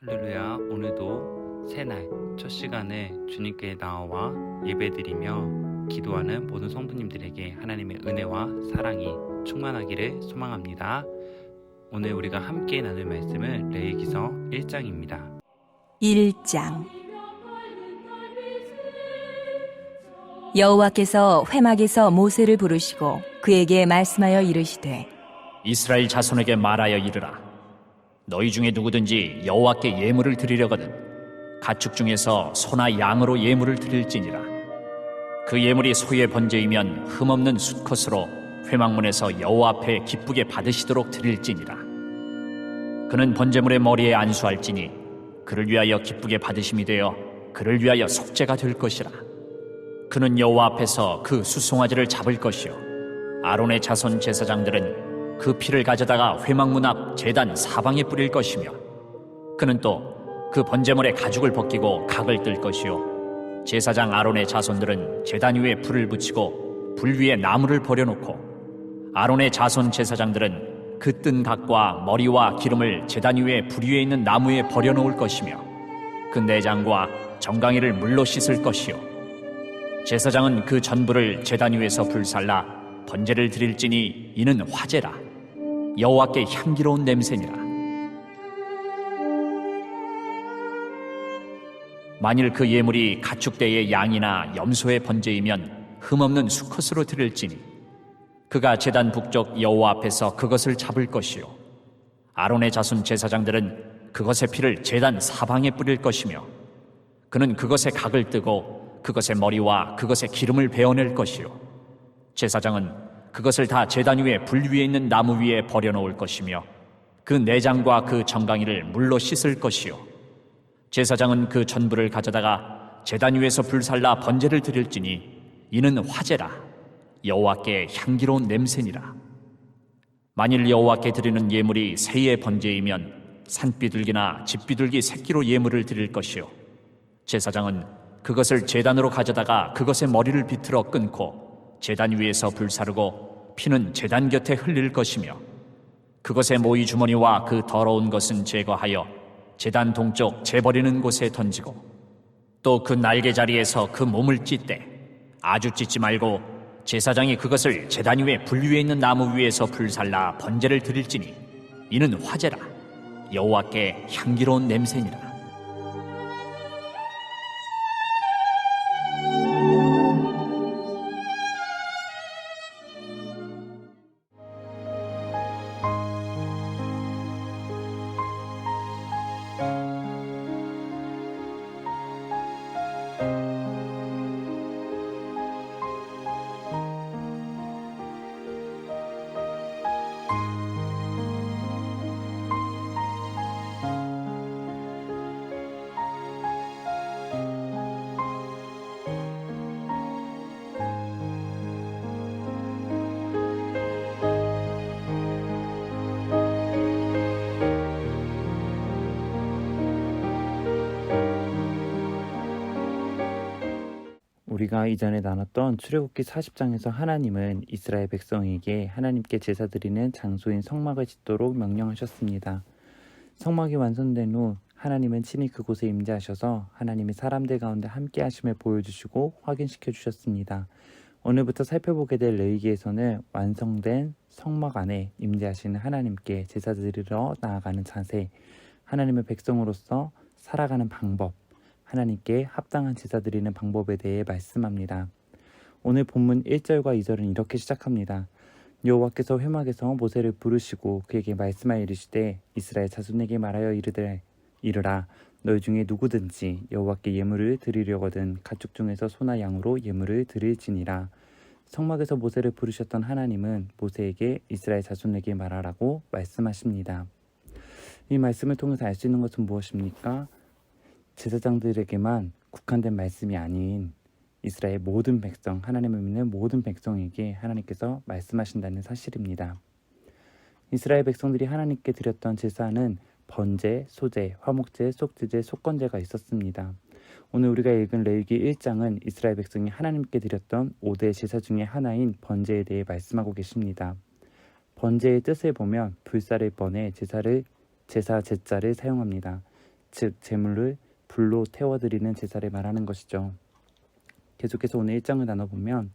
할렐루야. 오늘도 새날 첫 시간에 주님께 나와 예배드리며 기도하는 모든 성도님들에게 하나님의 은혜와 사랑이 충만하기를 소망합니다. 오늘 우리가 함께 나눌 말씀은 레위기서 1장입니다. 1장 여호와께서 회막에서 모세를 부르시고 그에게 말씀하여 이르시되 이스라엘 자손에게 말하여 이르라. 너희 중에 누구든지 여호와께 예물을 드리려거든 가축 중에서 소나 양으로 예물을 드릴지니라. 그 예물이 소의 번제이면 흠없는 수컷으로 회막문에서 여호와 앞에 기쁘게 받으시도록 드릴지니라. 그는 번제물의 머리에 안수할지니 그를 위하여 기쁘게 받으심이 되어 그를 위하여 속죄가 될 것이라. 그는 여호와 앞에서 그 수송아지를 잡을 것이요 아론의 자손 제사장들은 그 피를 가져다가 회막문 앞 제단 사방에 뿌릴 것이며 그는 또 그 번제물의 가죽을 벗기고 각을 뜰 것이요 제사장 아론의 자손들은 제단 위에 불을 붙이고 불 위에 나무를 버려놓고 아론의 자손 제사장들은 그 뜬 각과 머리와 기름을 제단 위에 불 위에 있는 나무에 버려놓을 것이며 그 내장과 정강이를 물로 씻을 것이요 제사장은 그 전부를 제단 위에서 불살라 번제를 드릴지니 이는 화제라. 여호와께 향기로운 냄새니라. 만일 그 예물이 가축대의 양이나 염소의 번제이면 흠없는 수컷으로 드릴지니 그가 제단 북쪽 여호와 앞에서 그것을 잡을 것이요 아론의 자손 제사장들은 그것의 피를 제단 사방에 뿌릴 것이며 그는 그것의 각을 뜨고 그것의 머리와 그것의 기름을 베어낼 것이요 제사장은 그것을 다 제단 위에 불 위에 있는 나무 위에 버려놓을 것이며 그 내장과 그 정강이를 물로 씻을 것이요 제사장은 그 전부를 가져다가 제단 위에서 불살라 번제를 드릴지니 이는 화제라. 여호와께 향기로운 냄새니라. 만일 여호와께 드리는 예물이 새의 번제이면 산비둘기나 집비둘기 새끼로 예물을 드릴 것이요 제사장은 그것을 제단으로 가져다가 그것의 머리를 비틀어 끊고 제단 위에서 불사르고 피는 제단 곁에 흘릴 것이며 그것의 모이 주머니와 그 더러운 것은 제거하여 제단 동쪽 재버리는 곳에 던지고 또 그 날개 자리에서 그 몸을 찢되 아주 찢지 말고 제사장이 그것을 제단 위에 불 위에 있는 나무 위에서 불살라 번제를 드릴지니 이는 화제라. 여호와께 향기로운 냄새니라. 우리가 이전에 나눴던 출애굽기 40장에서 하나님은 이스라엘 백성에게 하나님께 제사 드리는 장소인 성막을 짓도록 명령하셨습니다. 성막이 완성된 후 하나님은 친히 그곳에 임재하셔서 하나님이 사람들 가운데 함께 하심을 보여주시고 확인시켜 주셨습니다. 오늘부터 살펴보게 될 레위기에서는 완성된 성막 안에 임재하시는 하나님께 제사 드리러 나아가는 자세, 하나님의 백성으로서 살아가는 방법, 하나님께 합당한 제사 드리는 방법에 대해 말씀합니다. 오늘 본문 1절과 2절은 이렇게 시작합니다. 여호와께서 회막에서 모세를 부르시고 그에게 말씀하여 이르시되 이스라엘 자손에게 말하여 이르라. 너희 중에 누구든지 여호와께 예물을 드리려거든 가축 중에서 소나 양으로 예물을 드릴지니라. 성막에서 모세를 부르셨던 하나님은 모세에게 이스라엘 자손에게 말하라고 말씀하십니다. 이 말씀을 통해서 알 수 있는 것은 무엇입니까? 제사장들에게만 국한된 말씀이 아닌 이스라엘 모든 백성, 하나님을 믿는 모든 백성에게 하나님께서 말씀하신다는 사실입니다. 이스라엘 백성들이 하나님께 드렸던 제사는 번제, 소제, 화목제, 속죄제, 속건제가 있었습니다. 오늘 우리가 읽은 레위기 1장은 이스라엘 백성이 하나님께 드렸던 5대 제사 중에 하나인 번제에 대해 말씀하고 계십니다. 번제의 뜻을 보면 불사를 번에 제사 제자를 사용합니다. 즉 제물을 불로 태워드리는 제사를 말하는 것이죠. 계속해서 오늘 1장을 나눠보면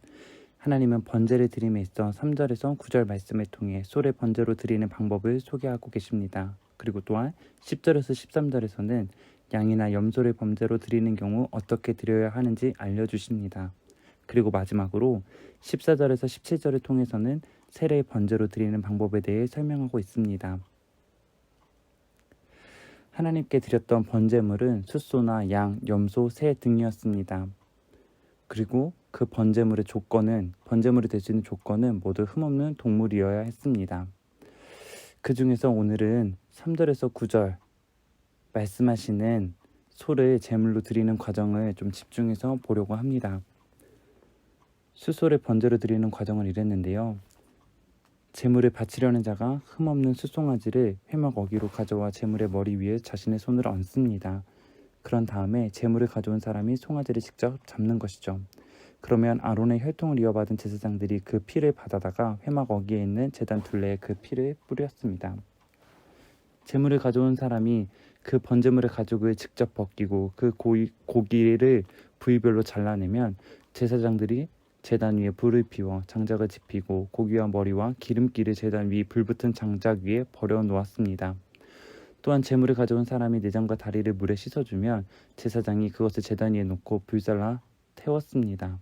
하나님은 번제를 드림에 있어 3절에서 9절 말씀을 통해 소를 번제로 드리는 방법을 소개하고 계십니다. 그리고 또한 10절에서 13절에서는 양이나 염소를 번제로 드리는 경우 어떻게 드려야 하는지 알려주십니다. 그리고 마지막으로 14절에서 17절을 통해서는 새를 번제로 드리는 방법에 대해 설명하고 있습니다. 하나님께 드렸던 번제물은 숫소나 양, 염소, 새 등이었습니다. 그리고 그 번제물이 될 수 있는 조건은 모두 흠없는 동물이어야 했습니다. 그 중에서 오늘은 3절에서 9절 말씀하시는 소를 제물로 드리는 과정을 좀 집중해서 보려고 합니다. 수소를 번제로 드리는 과정을 이랬는데요. 제물을 바치려는 자가 흠없는 수송아지를 회막 어기로 가져와 제물의 머리 위에 자신의 손을 얹습니다. 그런 다음에 제물을 가져온 사람이 송아지를 직접 잡는 것이죠. 그러면 아론의 혈통을 이어받은 제사장들이 그 피를 받아다가 회막 어기에 있는 제단 둘레에 그 피를 뿌렸습니다. 제물을 가져온 사람이 그 번제물의 가죽을 직접 벗기고 그 고기를 부위별로 잘라내면 제사장들이 제단 위에 불을 피워 장작을 지피고 고기와 머리와 기름기를 제단 위 불붙은 장작 위에 버려 놓았습니다. 또한 제물을 가져온 사람이 내장과 다리를 물에 씻어주면 제사장이 그것을 제단 위에 놓고 불살라 태웠습니다.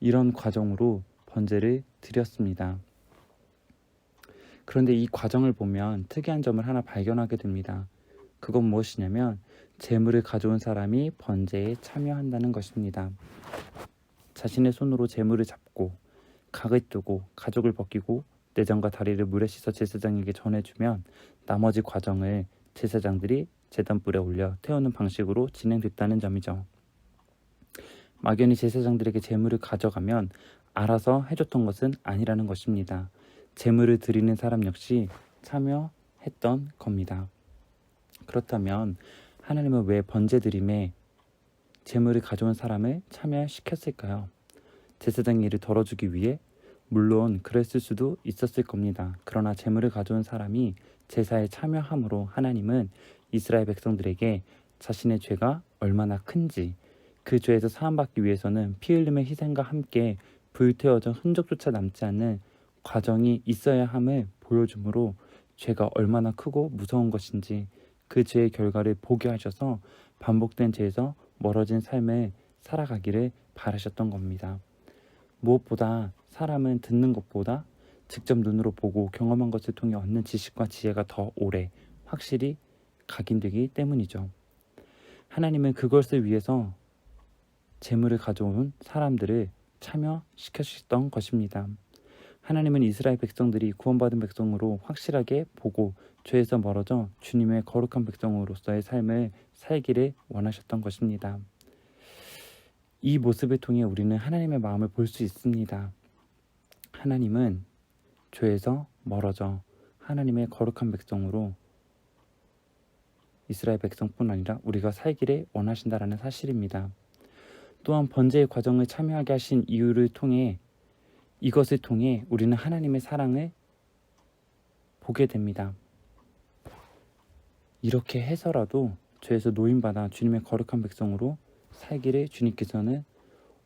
이런 과정으로 번제를 드렸습니다. 그런데 이 과정을 보면 특이한 점을 하나 발견하게 됩니다. 그건 무엇이냐면 제물을 가져온 사람이 번제에 참여한다는 것입니다. 자신의 손으로 제물을 잡고 각을 뜨고 가죽을 벗기고 내장과 다리를 물에 씻어 제사장에게 전해주면 나머지 과정을 제사장들이 제단불에 올려 태우는 방식으로 진행됐다는 점이죠. 막연히 제사장들에게 제물을 가져가면 알아서 해줬던 것은 아니라는 것입니다. 제물을 드리는 사람 역시 참여했던 겁니다. 그렇다면 하나님은 왜 번제드림에 제물을 가져온 사람을 참여시켰을까요? 제사장의 일을 덜어주기 위해? 물론 그랬을 수도 있었을 겁니다. 그러나 제물을 가져온 사람이 제사에 참여함으로 하나님은 이스라엘 백성들에게 자신의 죄가 얼마나 큰지, 그 죄에서 사함받기 위해서는 피 흘림의 희생과 함께 불태워져 흔적조차 남지 않는 과정이 있어야 함을 보여주므로 죄가 얼마나 크고 무서운 것인지 그 죄의 결과를 보게 하셔서 반복된 죄에서 멀어진 삶을 살아가기를 바라셨던 겁니다. 무엇보다 사람은 듣는 것보다 직접 눈으로 보고 경험한 것을 통해 얻는 지식과 지혜가 더 오래 확실히 각인되기 때문이죠. 하나님은 그것을 위해서 제물을 가져온 사람들을 참여시켜주셨던 것입니다. 하나님은 이스라엘 백성들이 구원받은 백성으로 확실하게 보고 죄에서 멀어져 주님의 거룩한 백성으로서의 삶을 살기를 원하셨던 것입니다. 이 모습을 통해 우리는 하나님의 마음을 볼 수 있습니다. 하나님은 죄에서 멀어져 하나님의 거룩한 백성으로 이스라엘 백성뿐 아니라 우리가 살기를 원하신다라는 사실입니다. 또한 번제의 과정을 참여하게 하신 이것을 통해 우리는 하나님의 사랑을 보게 됩니다. 이렇게 해서라도 죄에서 노임받아 주님의 거룩한 백성으로 살기를 주님께서는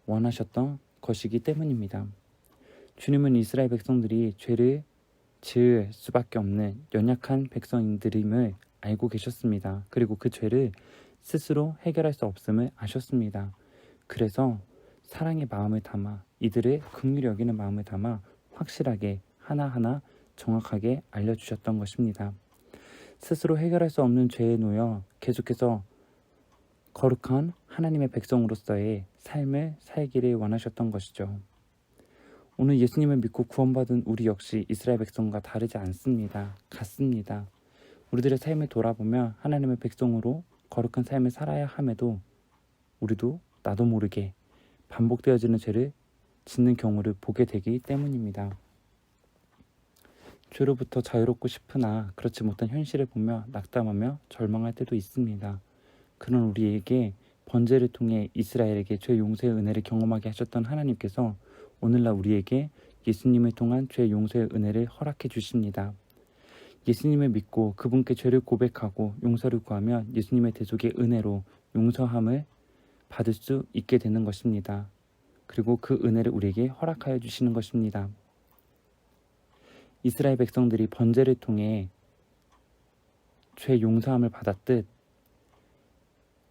원하셨던 것이기 때문입니다. 주님은 이스라엘 백성들이 죄를 지을 수밖에 없는 연약한 백성들임을 알고 계셨습니다. 그리고 그 죄를 스스로 해결할 수 없음을 아셨습니다. 그래서 사랑의 마음을 담아 이들의 긍휼히 여기는 마음을 담아 확실하게 하나하나 정확하게 알려주셨던 것입니다. 스스로 해결할 수 없는 죄에 놓여 계속해서 거룩한 하나님의 백성으로서의 삶을 살기를 원하셨던 것이죠. 오늘 예수님을 믿고 구원받은 우리 역시 이스라엘 백성과 다르지 않습니다. 같습니다. 우리들의 삶을 돌아보며 하나님의 백성으로 거룩한 삶을 살아야 함에도 우리도 나도 모르게 반복되어지는 죄를 짓는 경우를 보게 되기 때문입니다. 죄로부터 자유롭고 싶으나 그렇지 못한 현실을 보며 낙담하며 절망할 때도 있습니다. 그런 우리에게 번제를 통해 이스라엘에게 죄 용서의 은혜를 경험하게 하셨던 하나님께서 오늘날 우리에게 예수님을 통한 죄 용서의 은혜를 허락해 주십니다. 예수님을 믿고 그분께 죄를 고백하고 용서를 구하면 예수님의 대속의 은혜로 용서함을 받을 수 있게 되는 것입니다. 그리고 그 은혜를 우리에게 허락하여 주시는 것입니다. 이스라엘 백성들이 번제를 통해 죄 용서함을 받았듯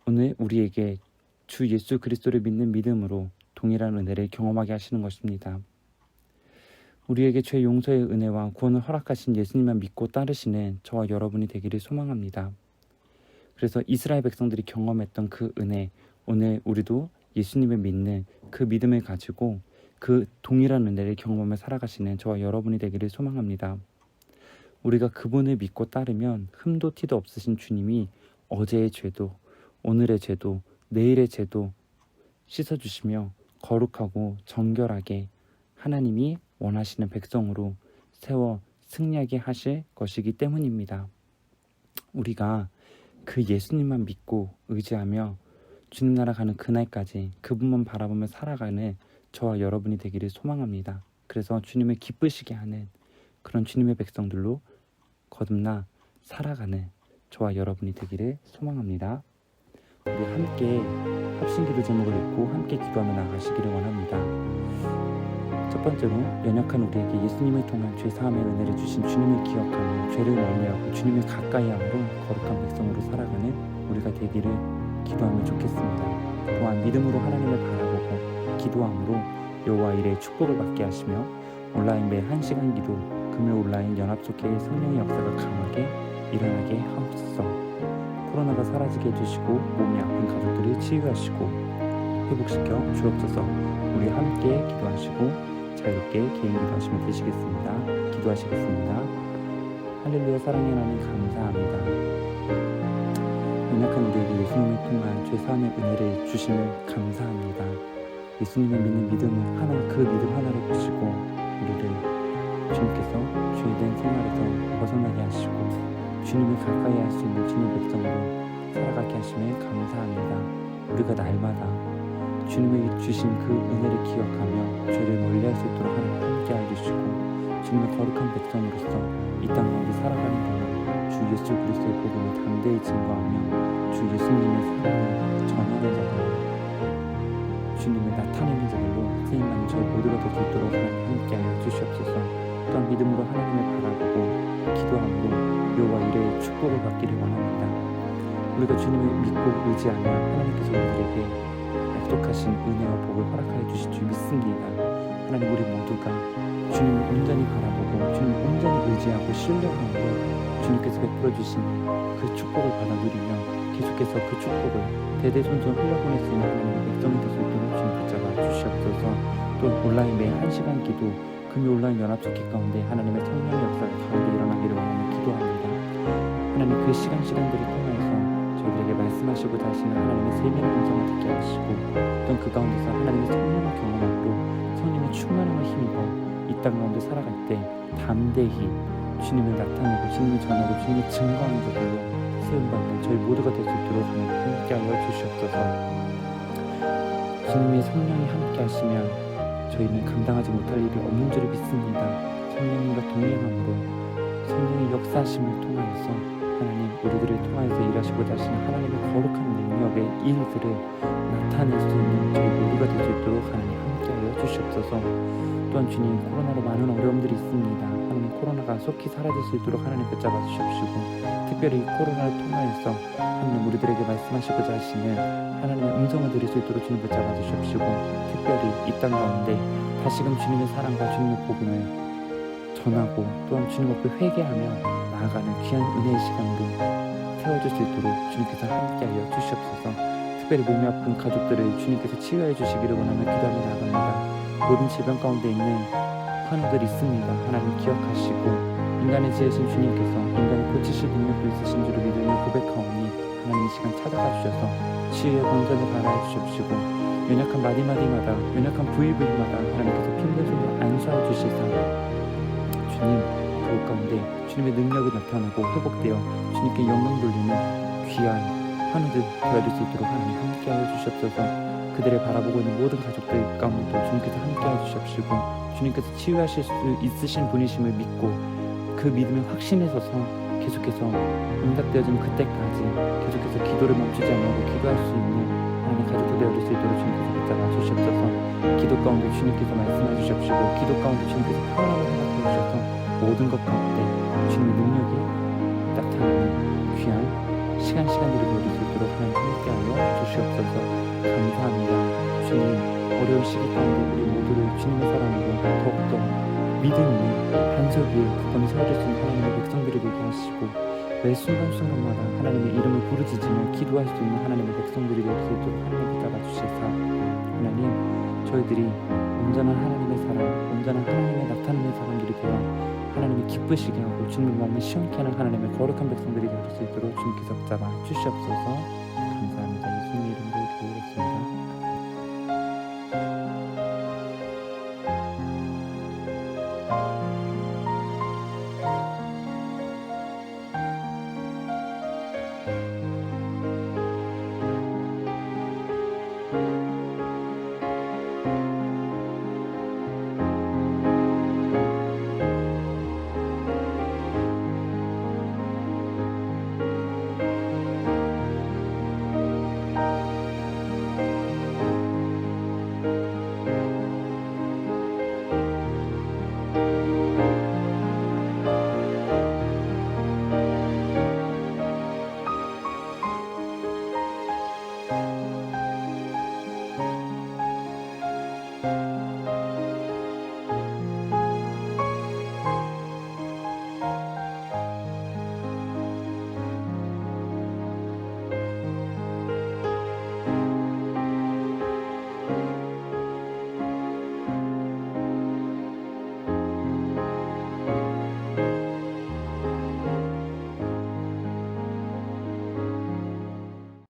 오늘 우리에게 주 예수 그리스도를 믿는 믿음으로 동일한 은혜를 경험하게 하시는 것입니다. 우리에게 죄 용서의 은혜와 구원을 허락하신 예수님만 믿고 따르시는 저와 여러분이 되기를 소망합니다. 그래서 이스라엘 백성들이 경험했던 그 은혜, 오늘 우리도 예수님을 믿는 그 믿음을 가지고 그 동일한 은혜를 경험하며 살아가시는 저와 여러분이 되기를 소망합니다. 우리가 그분을 믿고 따르면 흠도 티도 없으신 주님이 어제의 죄도 오늘의 죄도 내일의 죄도 씻어주시며 거룩하고 정결하게 하나님이 원하시는 백성으로 세워 승리하게 하실 것이기 때문입니다. 우리가 그 예수님만 믿고 의지하며 주님 나라 가는 그날까지 그분만 바라보며 살아가는 저와 여러분이 되기를 소망합니다. 그래서 주님을 기쁘시게 하는 그런 주님의 백성들로 거듭나 살아가는 저와 여러분이 되기를 소망합니다. 우리 함께 합심기도 제목을 읽고 함께 기도하며 나가시기를 원합니다. 첫 번째로 연약한 우리에게 예수님을 통한 죄사함의 은혜를 주신 주님을 기억하며 죄를 멀리하고 주님을 가까이함으로 거룩한 백성으로 살아가는 우리가 되기를 기도하면 좋겠습니다. 또한 믿음으로 하나님을 바라보고 기도함으로 여호와 일의 축복을 받게 하시며 온라인 매 1시간 기도 금요 온라인 연합속회의 성령의 역사가 강하게 일어나게 하옵소서. 코로나가 사라지게 해주시고 몸이 아픈 가족들을 치유하시고 회복시켜 주옵소서. 우리 함께 기도하시고 자유롭게 개인 기도하시면 되시겠습니다. 기도하시겠습니다. 할렐루야. 사랑의 하나님 감사합니다. 연약한 우리에게 예수님을 통한 죄사함의 은혜를 주심을 감사합니다. 예수님을 믿는 믿음을 그 믿음 하나를 보시고 우리를 주님께서 죄된 생활에서 벗어나게 하시고 주님을 가까이 할 수 있는 주님의 백성으로 살아가게 하심을 감사합니다. 우리가 날마다 주님의 주신 그 은혜를 기억하며 죄를 멀리할 수 있도록 하나님 함께 해주시고 주님의 거룩한 백성으로서 이 땅 가운데 살아가는 동안 주 예수 그리스도의 복음을 담대히 증거하며 주 예수님의 사랑을 전하는 자들로 주님을 나타내는 자들로 쓰임받는 저희 모두가 될 수 있도록 하나님 함께하여 주시옵소서. 또한 믿음으로 하나님을 바라보고 기도함으로 여호와 일의 축복을 받기를 원합니다. 우리가 주님을 믿고 의지하며 하나님께서 우리들에게 약속하신 은혜와 복을 허락하여 주실 줄 믿습니다. 하나님 우리 모두가 주님을 온전히 바라보고 주님을 온전히 의지하고 신뢰함으로 주님께서 베풀어 주신 그 축복을 받아 누리며 계속해서 그 축복을 대대손손 흘려보낼 수 있는 하나님의 백성이 될 수 있도록 주님 붙잡아 주시옵소서. 또 온라인 매 1시간 기도 금요 온라인 연합속회 가운데 하나님의 성령의 역사가 강하게 일어나기를 원하며 기도합니다. 하나님 그 시간들을 통해서 저희들에게 말씀하시고자 하시는 하나님의 세미한 음성을 듣게 하시고 또한 그 가운데서 하나님의 성령을 경험함으로 성령의 충만함을 힘입어 이 땅 가운데 살아갈 때 담대히 주님을 나타내고 주님을 전하고 주님을 증거하는 자들로 세움받는 저희 모두가 될 수 있도록 하나님 함께하여 주시옵소서. 주님의 성령이 함께하시면 저희는 감당하지 못할 일이 없는 줄을 믿습니다. 성령님과 동행함으로 성령의 역사하심을 통하여서 하나님 우리들을 통하여서 일하시고자 하시는 하나님의 거룩한 능력의 일들을 나타낼 수 있는 저희 모두가 될 수 있도록 하나님 함께하여 주시옵소서. 또한 주님 코로나로 많은 어려움들이 있습니다. 하나님 코로나가 속히 사라질 수 있도록 하나님 붙잡아 주시옵시고 특별히 코로나를 통하여서 하나님 우리들에게 말씀하시고자 하시는 하나님의 음성을 들을 수 있도록 주님 붙잡아 주시옵시고 특별히 이 땅 가운데 다시금 주님의 사랑과 주님의 복음을 전하고 또한 주님 앞에 회개하며 나아가는 귀한 은혜의 시간으로 세워줄 수 있도록 주님께서 함께하여 주시옵소서. 특별히 몸이 아픈 가족들을 주님께서 치유해 주시기를 원하며 기도하며 나아갑니다. 모든 질병 가운데 있는 환우들이 있습니다. 하나님 기억하시고 인간을 지으신 주님께서 인간을 고치실 능력도 있으신 줄을 믿으며 고백하오니 하나님 이 시간 찾아가 주셔서 치유의 권세를 발하여 주시옵시고 연약한 마디마디마다 연약한 부위부위마다 하나님께서 핀된 손으로 안수하여 주시사 주님 그 가운데 주님의 능력이 나타나고 회복되어 주님께 영광 돌리는 귀한 환우들 되어질 수 있도록 하나님 함께하여 주시옵소서. 그들을 바라보고 있는 모든 가족들 가운데도 주님께서 함께해 주시옵시고 주님께서 치유하실 수 있으신 분이심을 믿고 그 믿음의 확신에 서서 계속해서 응답되어지는 그때까지 계속해서 기도를 멈추지 않고 기도할 수 있는 하나님의 가족이 되어 수 있도록 주님께서 붙잡아 주시옵소서. 기도 가운데 주님께서 말씀해 주시옵시고 기도 가운데 주님께서 평안함을 허락해 주셔서 모든 것 가운데 주님의 능력이 나타나는 귀한 시간들이 되어질 수 있도록 하나님 함께하여 주시옵소서. 감사합니다. 주님, 어려운 시기 가운데 우리 모두를 주님의 사랑으로 더욱더 믿음 있는 반석 위에 굳건히 세워질 수 있는 하나님의 백성들이 되게 하시고 매 순간순간마다 하나님의 이름을 부르짖으며 기도할 수 있는 하나님의 백성들이 될 수 있도록 하나님 붙잡아 주시사 하나님, 저희들이 온전한 하나님의 사랑, 온전한 하나님의 나타나는 사람들이 되어 하나님이 기쁘시게 하고 주님의 마음을 시원케 하는 하나님의 거룩한 백성들이 될 수 있도록 주님께서 붙잡아 주시옵소서.